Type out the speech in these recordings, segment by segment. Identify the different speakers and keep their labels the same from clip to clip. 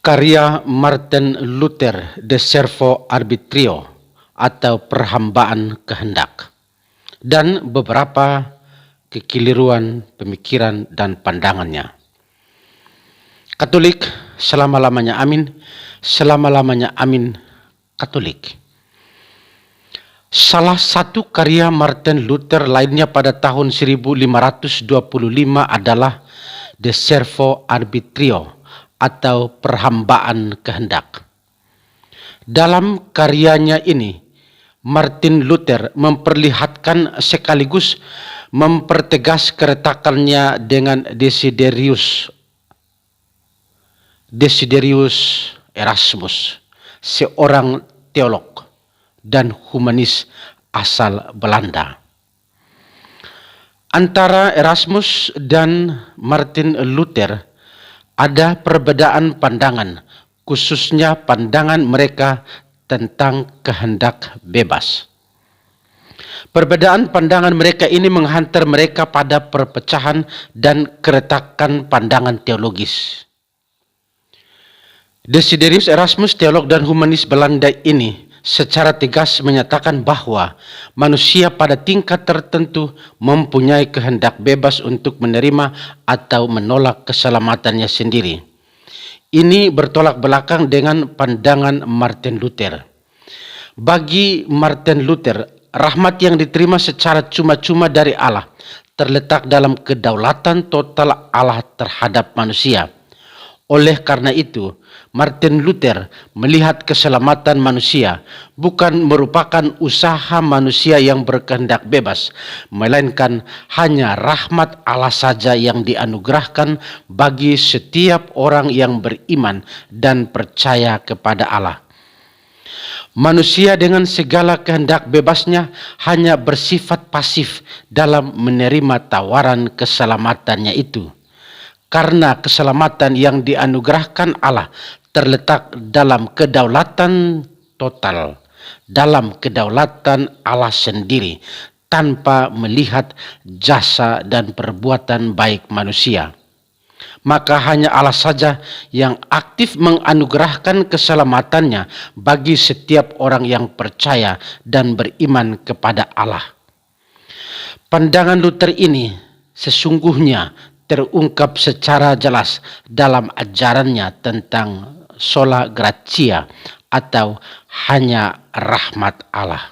Speaker 1: Karya Martin Luther, De Servo Arbitrio atau Perhambaan Kehendak, dan beberapa kekeliruan pemikiran dan pandangannya. Katolik, selama-lamanya amin, selama-lamanya amin, Katolik. Salah satu karya Martin Luther lainnya pada tahun 1525 adalah De Servo Arbitrio atau Perhambaan Kehendak. Dalam karyanya ini, Martin Luther memperlihatkan sekaligus mempertegas keretakannya dengan Desiderius Erasmus, seorang teolog dan humanis asal Belanda. Antara Erasmus dan Martin Luther ada perbedaan pandangan, khususnya pandangan mereka tentang kehendak bebas. Perbedaan pandangan mereka ini menghantar mereka pada perpecahan dan keretakan pandangan teologis. Desiderius Erasmus, teolog dan humanis Belanda ini, secara tegas menyatakan bahwa manusia pada tingkat tertentu mempunyai kehendak bebas untuk menerima atau menolak keselamatannya sendiri. Ini bertolak belakang dengan pandangan Martin Luther. Bagi Martin Luther, rahmat yang diterima secara cuma-cuma dari Allah terletak dalam kedaulatan total Allah terhadap manusia. Oleh karena itu, Martin Luther melihat keselamatan manusia bukan merupakan usaha manusia yang berkehendak bebas, melainkan hanya rahmat Allah saja yang dianugerahkan bagi setiap orang yang beriman dan percaya kepada Allah. Manusia dengan segala kehendak bebasnya hanya bersifat pasif dalam menerima tawaran keselamatannya itu. Karena keselamatan yang dianugerahkan Allah terletak dalam kedaulatan total, dalam kedaulatan Allah sendiri, tanpa melihat jasa dan perbuatan baik manusia. Maka hanya Allah saja yang aktif menganugerahkan keselamatannya bagi setiap orang yang percaya dan beriman kepada Allah. Pandangan Luther ini sesungguhnya terungkap secara jelas dalam ajarannya tentang sola gratia atau hanya rahmat Allah.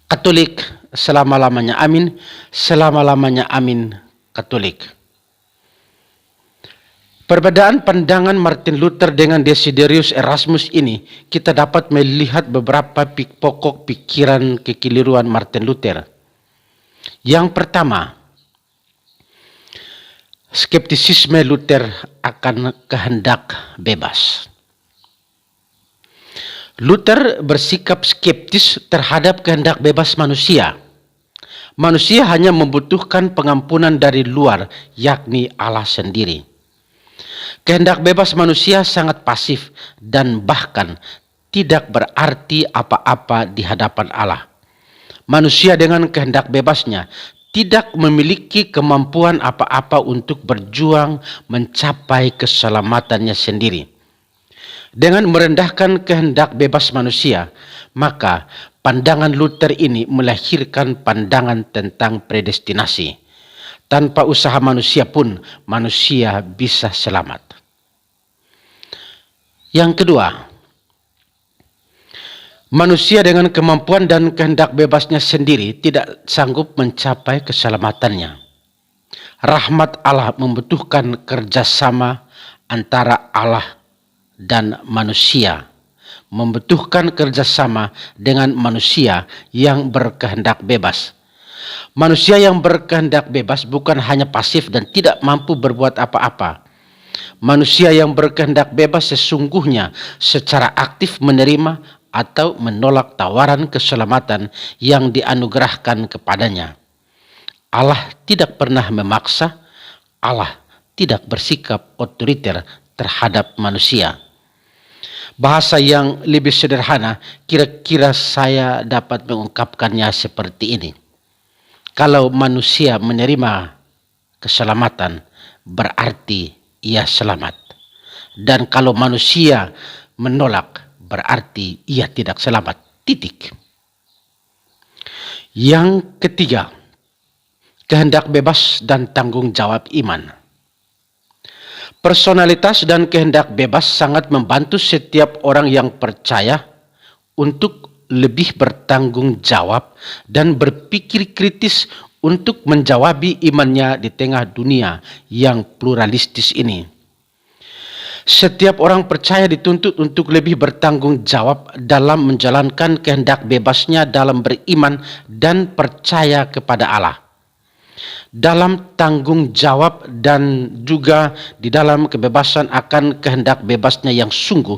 Speaker 1: Katolik, selama-lamanya amin, selama-lamanya amin, Katolik. Perbedaan pandangan Martin Luther dengan Desiderius Erasmus ini, kita dapat melihat beberapa pokok pikiran kekeliruan Martin Luther. Yang pertama, skeptisisme Luther akan kehendak bebas. Luther bersikap skeptis terhadap kehendak bebas manusia. Manusia hanya membutuhkan pengampunan dari luar, yakni Allah sendiri. Kehendak bebas manusia sangat pasif dan bahkan tidak berarti apa-apa di hadapan Allah. Manusia dengan kehendak bebasnya tidak memiliki kemampuan apa-apa untuk berjuang mencapai keselamatannya sendiri. Dengan merendahkan kehendak bebas manusia, maka pandangan Luther ini melahirkan pandangan tentang predestinasi. Tanpa usaha manusia pun manusia bisa selamat. Yang kedua, manusia dengan kemampuan dan kehendak bebasnya sendiri tidak sanggup mencapai keselamatannya. Rahmat Allah membutuhkan kerjasama antara Allah dan manusia. Membutuhkan kerjasama dengan manusia yang berkehendak bebas. Manusia yang berkehendak bebas bukan hanya pasif dan tidak mampu berbuat apa-apa. Manusia yang berkehendak bebas sesungguhnya secara aktif menerima atau menolak tawaran keselamatan yang dianugerahkan kepadanya. Allah tidak pernah memaksa, Allah tidak bersikap otoriter terhadap manusia. Bahasa yang lebih sederhana, kira-kira saya dapat mengungkapkannya seperti ini. Kalau manusia menerima keselamatan, berarti ia selamat. Dan kalau manusia menolak, berarti ia tidak selamat. Titik. Yang ketiga, kehendak bebas dan tanggung jawab iman. Personalitas dan kehendak bebas sangat membantu setiap orang yang percaya untuk lebih bertanggung jawab dan berpikir kritis untuk menjawabi imannya di tengah dunia yang pluralistis ini. Setiap orang percaya dituntut untuk lebih bertanggung jawab dalam menjalankan kehendak bebasnya dalam beriman dan percaya kepada Allah. Dalam tanggung jawab dan juga di dalam kebebasan akan kehendak bebasnya yang sungguh,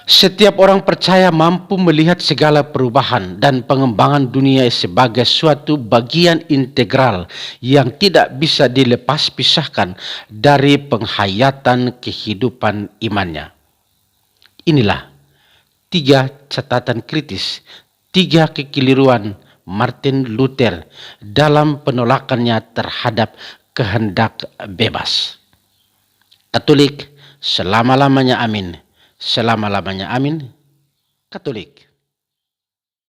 Speaker 1: setiap orang percaya mampu melihat segala perubahan dan pengembangan dunia sebagai suatu bagian integral yang tidak bisa dilepas pisahkan dari penghayatan kehidupan imannya. Inilah 3 catatan kritis, 3 kekeliruan Martin Luther dalam penolakannya terhadap kehendak bebas. Katolik, selama-lamanya amin. Selama-lamanya amin. Katolik.